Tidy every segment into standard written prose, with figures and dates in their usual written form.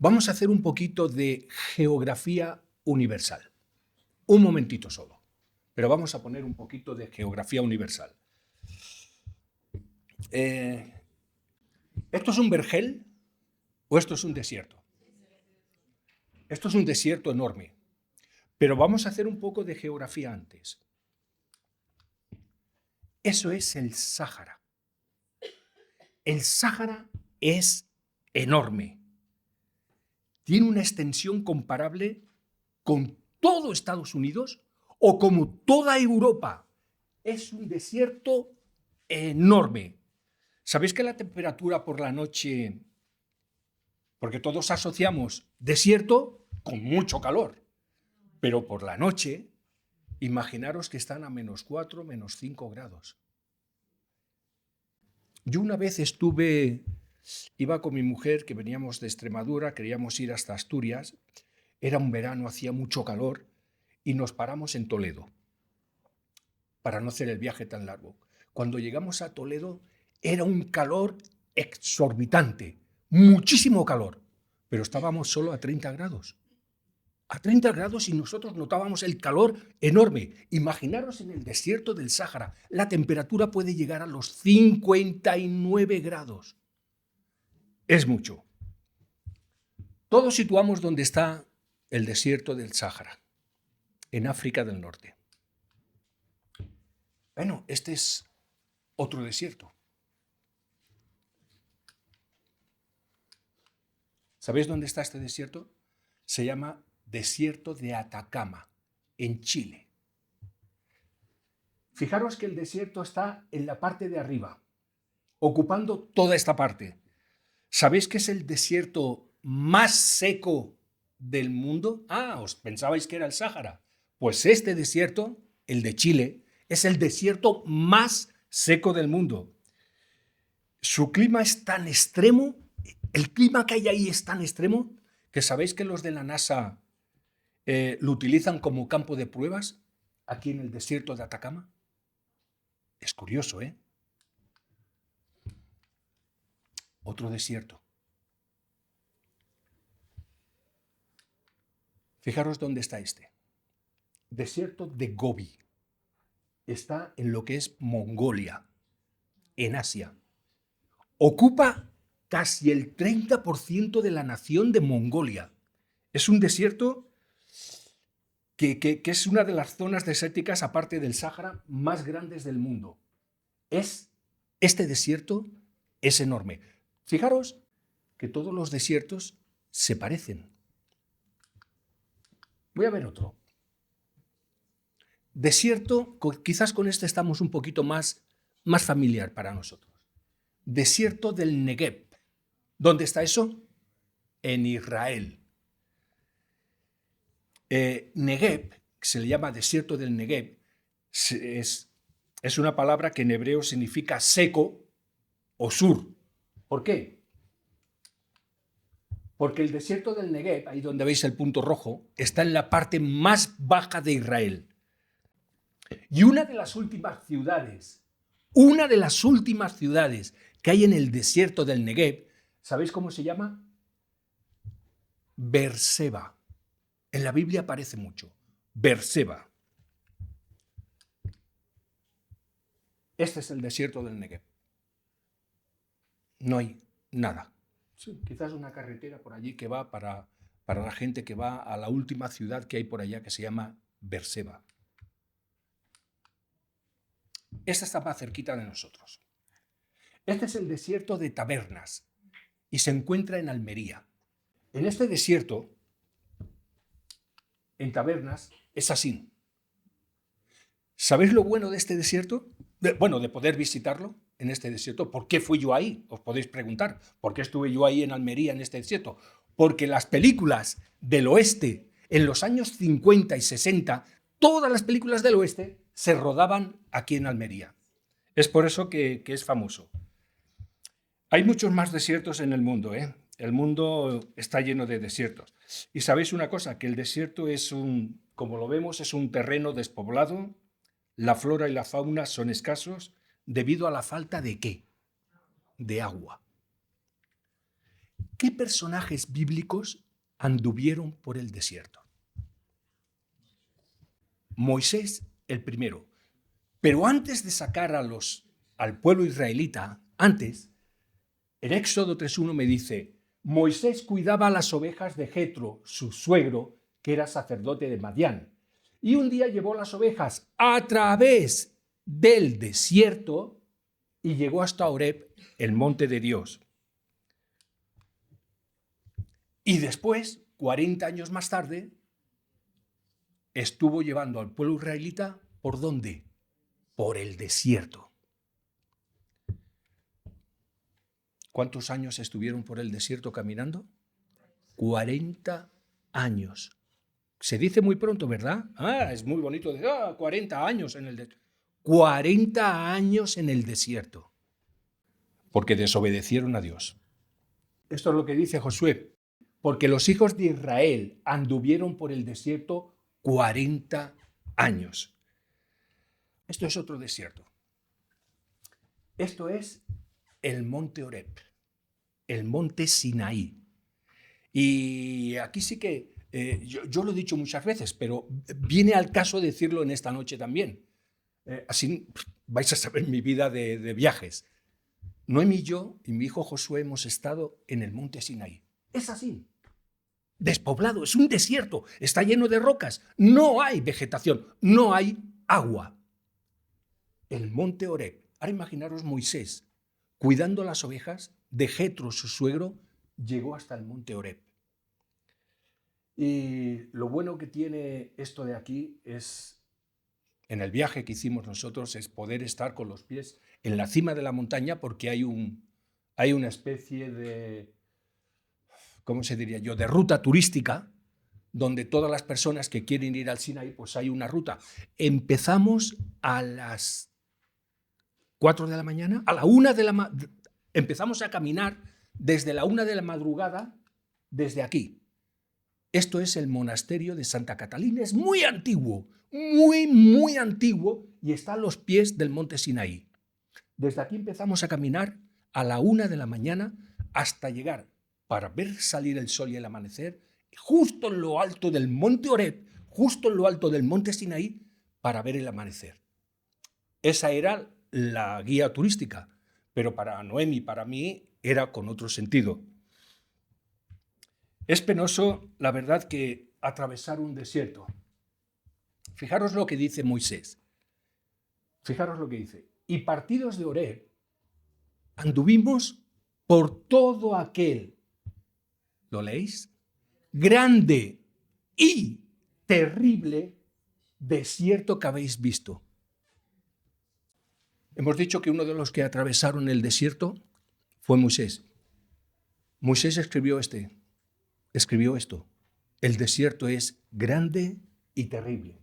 Vamos a hacer un poquito de geografía universal. Un momentito solo, pero vamos a poner un poquito de geografía universal. ¿Esto es un vergel o esto es un desierto? Esto es un desierto enorme, pero vamos a hacer un poco de geografía antes. Eso es el Sáhara. El Sáhara es enorme. Tiene una extensión comparable con todo Estados Unidos o como toda Europa. Es un desierto enorme. ¿Sabéis que la temperatura por la noche, porque todos asociamos desierto con mucho calor, pero por la noche, imaginaros que están a -4, -5 grados. Yo una vez iba con mi mujer, que veníamos de Extremadura, queríamos ir hasta Asturias, era un verano, hacía mucho calor, y nos paramos en Toledo, para no hacer el viaje tan largo. Cuando llegamos a Toledo, era un calor exorbitante, muchísimo calor, pero estábamos solo a 30 grados. A 30 grados y nosotros notábamos el calor enorme. Imaginaros en el desierto del Sáhara, la temperatura puede llegar a los 59 grados. Es mucho. Todos situamos donde está el desierto del Sáhara, en África del Norte. Bueno, este es otro desierto. ¿Sabéis dónde está este desierto? Se llama Desierto de Atacama, en Chile. Fijaros que el desierto está en la parte de arriba, ocupando toda esta parte. ¿Sabéis que es el desierto más seco del mundo? ¿Os pensabais que era el Sáhara? Pues este desierto, el de Chile, es el desierto más seco del mundo. Su clima es tan extremo, el clima que hay ahí es tan extremo, que sabéis que los de la NASA lo utilizan como campo de pruebas aquí en el desierto de Atacama. Es curioso, ¿eh? Otro desierto. Fijaros dónde está este. Desierto de Gobi. Está en lo que es Mongolia, en Asia. Ocupa casi el 30% de la nación de Mongolia. Es un desierto que es una de las zonas desérticas, aparte del Sáhara, más grandes del mundo. Este desierto es enorme. Fijaros que todos los desiertos se parecen. Voy a ver otro. Desierto, quizás con este estamos un poquito más familiar para nosotros. Desierto del Negev. ¿Dónde está eso? En Israel. Negev, que se le llama desierto del Negev, es una palabra que en hebreo significa seco o sur. ¿Por qué? Porque el desierto del Negev, ahí donde veis el punto rojo, está en la parte más baja de Israel. Y una de las últimas ciudades que hay en el desierto del Negev, ¿sabéis cómo se llama? Beerseba. En la Biblia aparece mucho. Beerseba. Este es el desierto del Negev. No hay nada. Sí, quizás una carretera por allí que va para la gente que va a la última ciudad que hay por allá, que se llama Beerseba. Esta está más cerquita de nosotros. Este es el desierto de Tabernas y se encuentra en Almería. En este desierto, en Tabernas, es así. ¿Sabéis lo bueno de este desierto? De poder visitarlo en este desierto. ¿Por qué fui yo ahí? Os podéis preguntar. ¿Por qué estuve yo ahí en Almería, en este desierto? Porque las películas del oeste, en los años 50 y 60, todas las películas del oeste se rodaban aquí en Almería. Es por eso que es famoso. Hay muchos más desiertos en el mundo, ¿eh? El mundo está lleno de desiertos. Y sabéis una cosa, que el desierto como lo vemos, es un terreno despoblado. La flora y la fauna son escasos debido a la falta de ¿qué? De agua. ¿Qué personajes bíblicos anduvieron por el desierto? Moisés, el primero. Pero antes de sacar al pueblo israelita, antes, en Éxodo 3:1 me dice, Moisés cuidaba las ovejas de Jetro, su suegro, que era sacerdote de Madián. Y un día llevó las ovejas a través del desierto y llegó hasta Horeb, el monte de Dios. Y después, 40 años más tarde, estuvo llevando al pueblo israelita, ¿por dónde? Por el desierto. ¿Cuántos años estuvieron por el desierto caminando? 40 años. Se dice muy pronto, ¿verdad? Es muy bonito decir, 40 años en el desierto. 40 años en el desierto. Porque desobedecieron a Dios. Esto es lo que dice Josué. Porque los hijos de Israel anduvieron por el desierto 40 años. Esto es otro desierto. Esto es el monte Horeb, el monte Sinaí. Y aquí sí que, yo lo he dicho muchas veces, pero viene al caso decirlo en esta noche también. Así vais a saber mi vida de viajes. Noemi y yo y mi hijo Josué hemos estado en el monte Sinaí. Es así. Despoblado, es un desierto, está lleno de rocas, no hay vegetación, no hay agua. El monte Horeb. Ahora imaginaros Moisés cuidando las ovejas de Jetro, su suegro, llegó hasta el monte Horeb. Y lo bueno que tiene esto de aquí es, en el viaje que hicimos nosotros, es poder estar con los pies en la cima de la montaña porque hay una especie de, ¿cómo se diría yo?, de ruta turística donde todas las personas que quieren ir al Sinaí, pues hay una ruta. Empezamos a las 4 de la mañana, a la 1 de la mañana, empezamos a caminar desde la 1 de la madrugada, desde aquí. Esto es el monasterio de Santa Catalina, es muy antiguo, muy antiguo, y está a los pies del monte Sinaí. Desde aquí empezamos a caminar a la 1 de la mañana hasta llegar, para ver salir el sol y el amanecer, justo en lo alto del monte Horeb, justo en lo alto del monte Sinaí, para ver el amanecer. Esa era la guía turística, pero para Noemi, para mí, era con otro sentido. Es penoso, la verdad, que atravesar un desierto. Fijaros lo que dice Moisés. Fijaros lo que dice. Y partidos de Horeb, anduvimos por todo aquel, ¿lo leéis? Grande y terrible desierto que habéis visto. Hemos dicho que uno de los que atravesaron el desierto fue Moisés. Moisés escribió esto. El desierto es grande y terrible.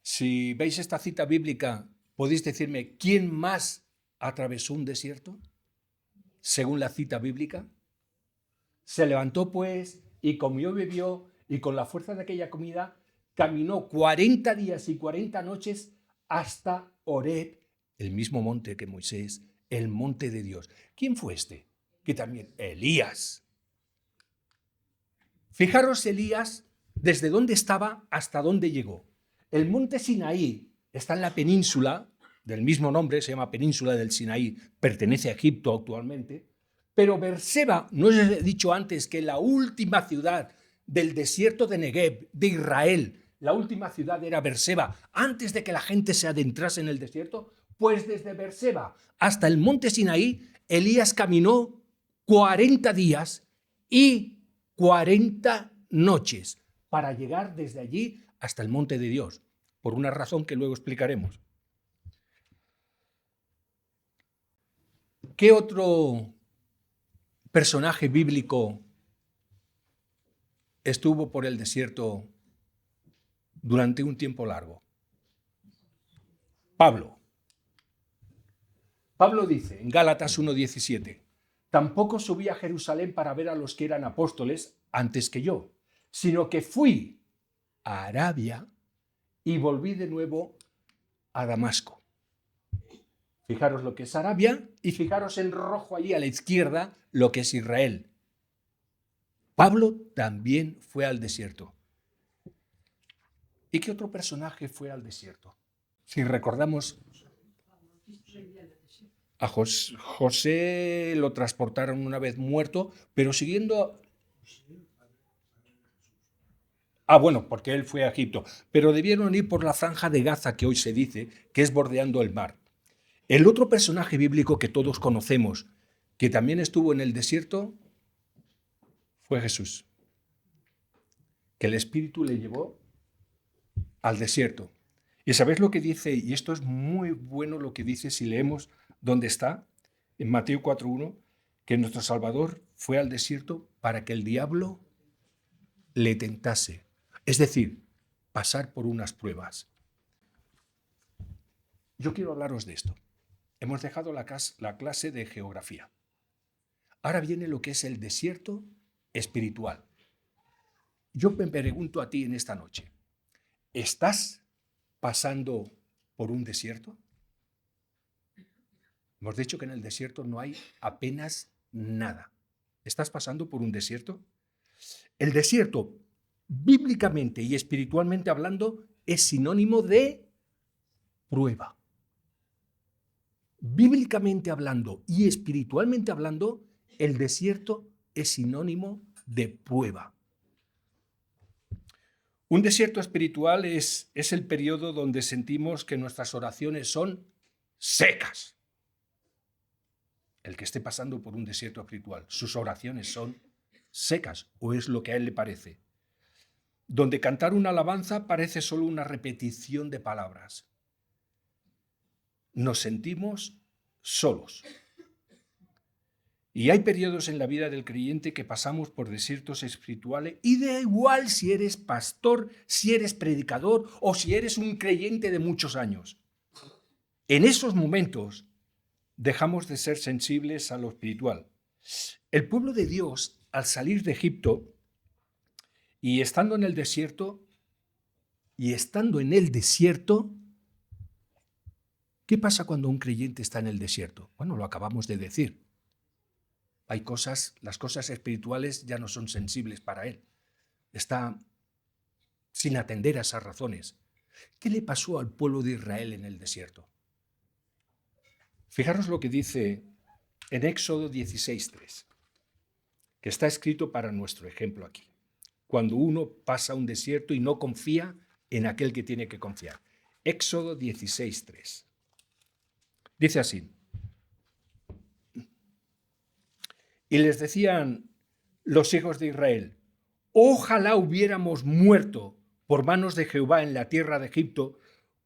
Si veis esta cita bíblica, ¿podéis decirme quién más atravesó un desierto? Según la cita bíblica. Se levantó pues y comió y bebió, y con la fuerza de aquella comida caminó 40 días y 40 noches hasta Horeb, el mismo monte que Moisés, el monte de Dios. ¿Quién fue este? Que también Elías. Fijaros Elías desde dónde estaba hasta dónde llegó. El monte Sinaí está en la península del mismo nombre, se llama península del Sinaí, pertenece a Egipto actualmente, pero Beerseba, ¿no os he dicho antes que la última ciudad del desierto de Negev, de Israel, la última ciudad era Beerseba, antes de que la gente se adentrase en el desierto? Pues desde Beerseba hasta el monte Sinaí, Elías caminó 40 días y 40 noches para llegar desde allí hasta el monte de Dios, por una razón que luego explicaremos. ¿Qué otro personaje bíblico estuvo por el desierto durante un tiempo largo? Pablo. Pablo dice en Gálatas 1:17, tampoco subí a Jerusalén para ver a los que eran apóstoles antes que yo, sino que fui a Arabia y volví de nuevo a Damasco. Fijaros lo que es Arabia y fijaros en rojo allí a la izquierda lo que es Israel. Pablo también fue al desierto. ¿Y qué otro personaje fue al desierto? Si recordamos, a José lo transportaron una vez muerto, pero siguiendo... bueno, porque él fue a Egipto, pero debieron ir por la franja de Gaza que hoy se dice, que es bordeando el mar. El otro personaje bíblico que todos conocemos, que también estuvo en el desierto, fue Jesús, que el Espíritu le llevó al desierto. ¿Y sabéis lo que dice? Y esto es muy bueno lo que dice si leemos dónde está, en Mateo 4:1, que nuestro Salvador fue al desierto para que el diablo le tentase. Es decir, pasar por unas pruebas. Yo quiero hablaros de esto. Hemos dejado la clase de geografía. Ahora viene lo que es el desierto espiritual. Yo me pregunto a ti en esta noche, ¿estás pasando por un desierto? Hemos dicho que en el desierto no hay apenas nada. ¿Estás pasando por un desierto? El desierto, bíblicamente y espiritualmente hablando, es sinónimo de prueba. Bíblicamente hablando y espiritualmente hablando, el desierto es sinónimo de prueba. Un desierto espiritual es el periodo donde sentimos que nuestras oraciones son secas. El que esté pasando por un desierto espiritual, sus oraciones son secas, o es lo que a él le parece. Donde cantar una alabanza parece solo una repetición de palabras. Nos sentimos solos. Y hay periodos en la vida del creyente que pasamos por desiertos espirituales y da igual si eres pastor, si eres predicador o si eres un creyente de muchos años. En esos momentos dejamos de ser sensibles a lo espiritual. El pueblo de Dios, al salir de Egipto y estando en el desierto, ¿qué pasa cuando un creyente está en el desierto? Bueno, lo acabamos de decir. Las cosas espirituales ya no son sensibles para él. Está sin atender a esas razones. ¿Qué le pasó al pueblo de Israel en el desierto? Fijaros lo que dice en Éxodo 16:3, que está escrito para nuestro ejemplo aquí. Cuando uno pasa un desierto y no confía en aquel que tiene que confiar. Éxodo 16:3. Dice así: y les decían los hijos de Israel, ojalá hubiéramos muerto por manos de Jehová en la tierra de Egipto,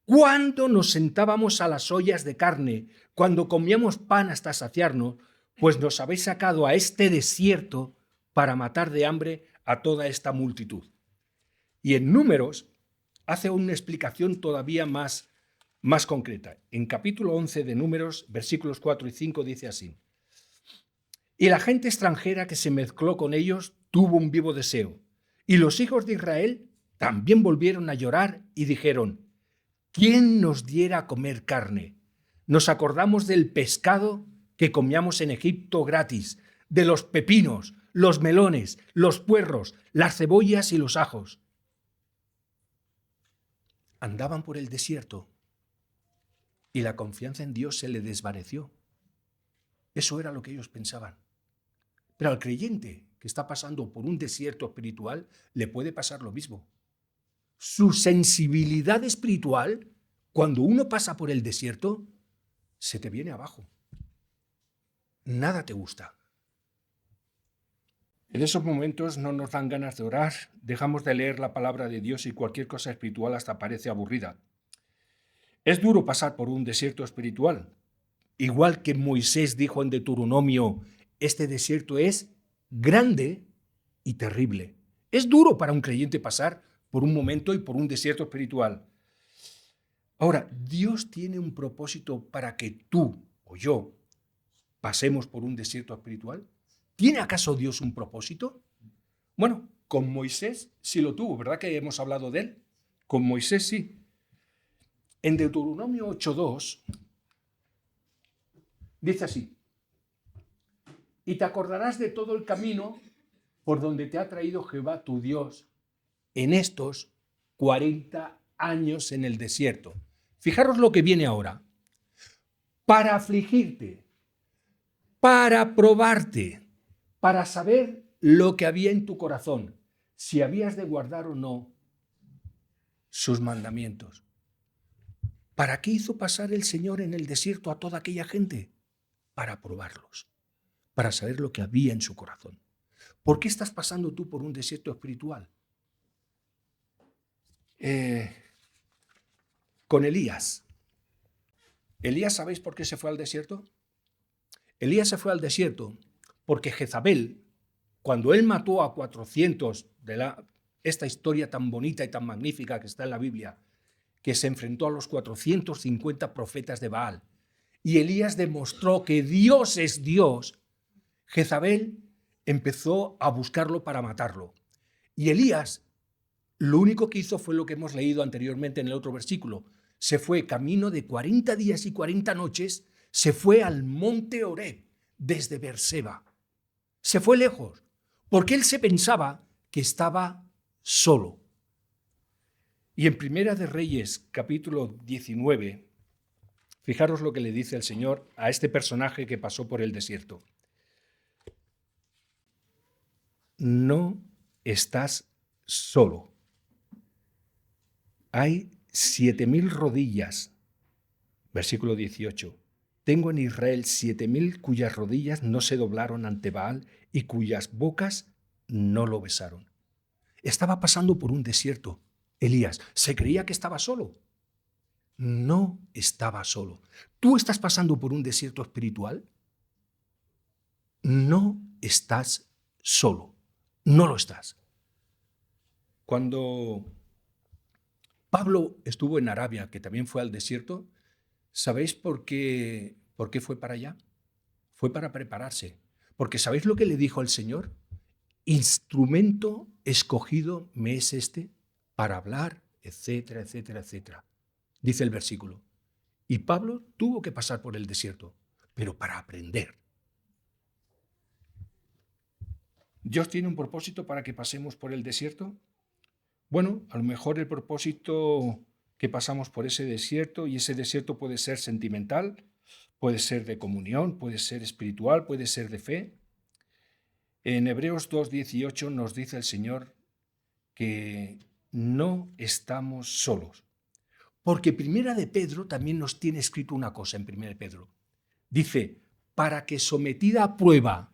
cuando nos sentábamos a las ollas de carne, cuando comíamos pan hasta saciarnos, pues nos habéis sacado a este desierto para matar de hambre a toda esta multitud. Y en Números hace una explicación todavía más concreta. En capítulo 11 de Números, versículos 4 y 5 dice así: y la gente extranjera que se mezcló con ellos tuvo un vivo deseo. Y los hijos de Israel también volvieron a llorar y dijeron, ¿quién nos diera a comer carne? Nos acordamos del pescado que comíamos en Egipto gratis, de los pepinos, los melones, los puerros, las cebollas y los ajos. Andaban por el desierto y la confianza en Dios se le desvaneció. Eso era lo que ellos pensaban. Pero al creyente que está pasando por un desierto espiritual le puede pasar lo mismo. Su sensibilidad espiritual, cuando uno pasa por el desierto, se te viene abajo. Nada te gusta. En esos momentos no nos dan ganas de orar, dejamos de leer la palabra de Dios y cualquier cosa espiritual hasta parece aburrida. Es duro pasar por un desierto espiritual. Igual que Moisés dijo en Deuteronomio, este desierto es grande y terrible. Es duro para un creyente pasar por un momento y por un desierto espiritual. Ahora, ¿Dios tiene un propósito para que tú o yo pasemos por un desierto espiritual? ¿Tiene acaso Dios un propósito? Bueno, con Moisés sí lo tuvo, ¿verdad que hemos hablado de él? Con Moisés sí. En Deuteronomio 8:2 Dice así: y te acordarás de todo el camino por donde te ha traído Jehová tu Dios en estos 40 años en el desierto. Fijaros lo que viene ahora. Para afligirte, para probarte, para saber lo que había en tu corazón, si habías de guardar o no sus mandamientos. ¿Para qué hizo pasar el Señor en el desierto a toda aquella gente? Para probarlos, para saber lo que había en su corazón. ¿Por qué estás pasando tú por un desierto espiritual? Con Elías. Elías, ¿sabéis por qué se fue al desierto? Elías se fue al desierto porque Jezabel, cuando él mató a 400 de esta historia tan bonita y tan magnífica que está en la Biblia, que se enfrentó a los 450 profetas de Baal, y Elías demostró que Dios es Dios, Jezabel empezó a buscarlo para matarlo. Y Elías, lo único que hizo fue lo que hemos leído anteriormente en el otro versículo. Se fue camino de 40 días y 40 noches, se fue al monte Horeb desde Beerseba. Se fue lejos, porque él se pensaba que estaba solo. Y en Primera de Reyes, capítulo 19, fijaros lo que le dice el Señor a este personaje que pasó por el desierto. No estás solo. Hay 7.000 rodillas. Versículo 18. Tengo en Israel 7.000 cuyas rodillas no se doblaron ante Baal y cuyas bocas no lo besaron. Estaba pasando por un desierto. Elías se creía que estaba solo. No estaba solo. ¿Tú estás pasando por un desierto espiritual? No estás solo. No lo estás. Cuando Pablo estuvo en Arabia, que también fue al desierto, ¿sabéis por qué fue para allá? Fue para prepararse. Porque ¿sabéis lo que le dijo al Señor? Instrumento escogido me es este para hablar, etcétera, etcétera, etcétera. Dice el versículo. Y Pablo tuvo que pasar por el desierto, pero para aprender. ¿Dios tiene un propósito para que pasemos por el desierto? Bueno, a lo mejor el propósito que pasamos por ese desierto, y ese desierto puede ser sentimental, puede ser de comunión, puede ser espiritual, puede ser de fe. En Hebreos 2:18 nos dice el Señor que no estamos solos. Porque Primera de Pedro también nos tiene escrito una cosa en Primera de Pedro. Dice, para que sometida a prueba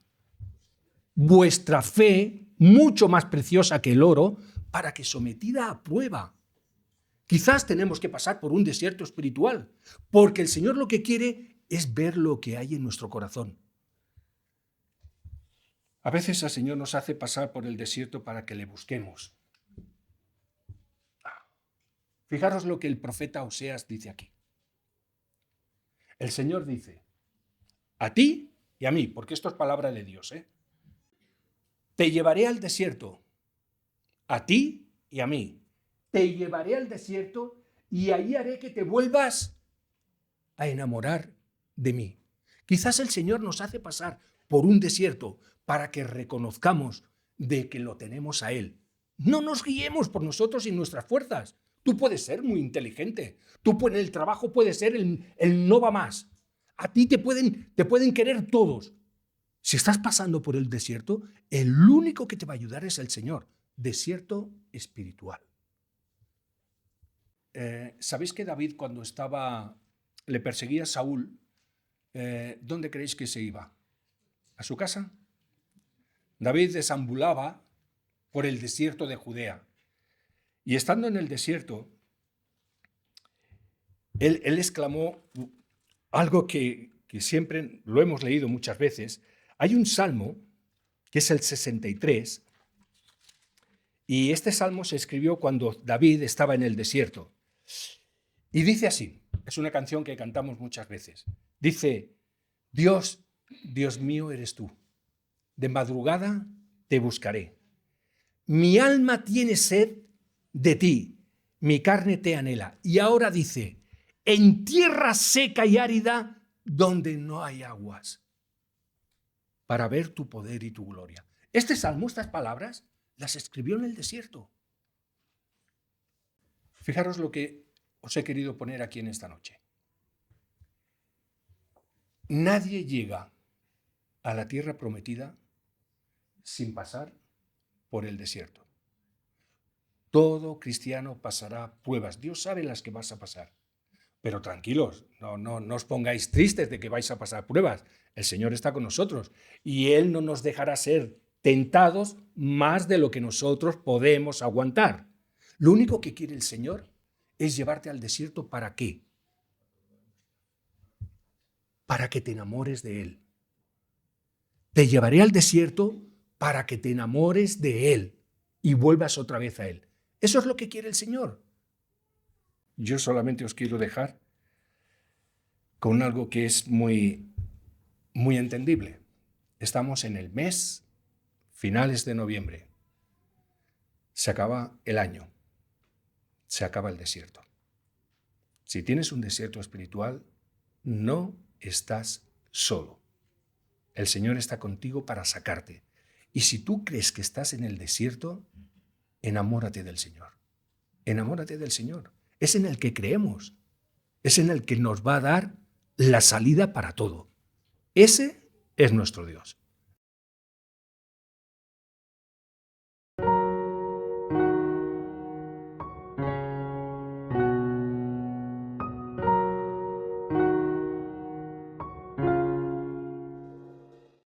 vuestra fe, mucho más preciosa que el oro, para que sometida a prueba. Quizás tenemos que pasar por un desierto espiritual, porque el Señor lo que quiere es ver lo que hay en nuestro corazón. A veces el Señor nos hace pasar por el desierto para que le busquemos. Fijaros lo que el profeta Oseas dice aquí. El Señor dice, a ti y a mí, porque esto es palabra de Dios, te llevaré al desierto, a ti y a mí. Te llevaré al desierto y ahí haré que te vuelvas a enamorar de mí. Quizás el Señor nos hace pasar por un desierto para que reconozcamos de que lo tenemos a Él. No nos guiemos por nosotros y nuestras fuerzas. Tú puedes ser muy inteligente. Tú en el trabajo puedes ser el no va más. A ti te pueden querer todos. Si estás pasando por el desierto, el único que te va a ayudar es el Señor. Desierto espiritual. ¿Sabéis que David, cuando le perseguía a Saúl, ¿dónde creéis que se iba? ¿A su casa? David deambulaba por el desierto de Judea. Y estando en el desierto, él exclamó algo que siempre lo hemos leído muchas veces. Hay un salmo, que es el 63, y este salmo se escribió cuando David estaba en el desierto. Y dice así, es una canción que cantamos muchas veces. Dice, Dios, Dios mío eres tú, de madrugada te buscaré. Mi alma tiene sed de ti, mi carne te anhela. Y ahora dice, en tierra seca y árida, donde no hay aguas, para ver tu poder y tu gloria. Este salmo, estas palabras, las escribió en el desierto. Fijaros lo que os he querido poner aquí en esta noche. Nadie llega a la tierra prometida sin pasar por el desierto. Todo cristiano pasará pruebas. Dios sabe las que vas a pasar. Pero tranquilos, no os pongáis tristes de que vais a pasar pruebas. El Señor está con nosotros y Él no nos dejará ser tentados más de lo que nosotros podemos aguantar. Lo único que quiere el Señor es llevarte al desierto. ¿Para qué? Para que te enamores de Él. Te llevaré al desierto para que te enamores de Él y vuelvas otra vez a Él. Eso es lo que quiere el Señor. Yo solamente os quiero dejar con algo que es muy entendible. Estamos en el mes, finales de noviembre. Se acaba el año. Se acaba el desierto. Si tienes un desierto espiritual, no estás solo. El Señor está contigo para sacarte. Y si tú crees que estás en el desierto, enamórate del Señor. Enamórate del Señor. Es en el que creemos. Es en el que nos va a dar la salida para todo. Ese es nuestro Dios.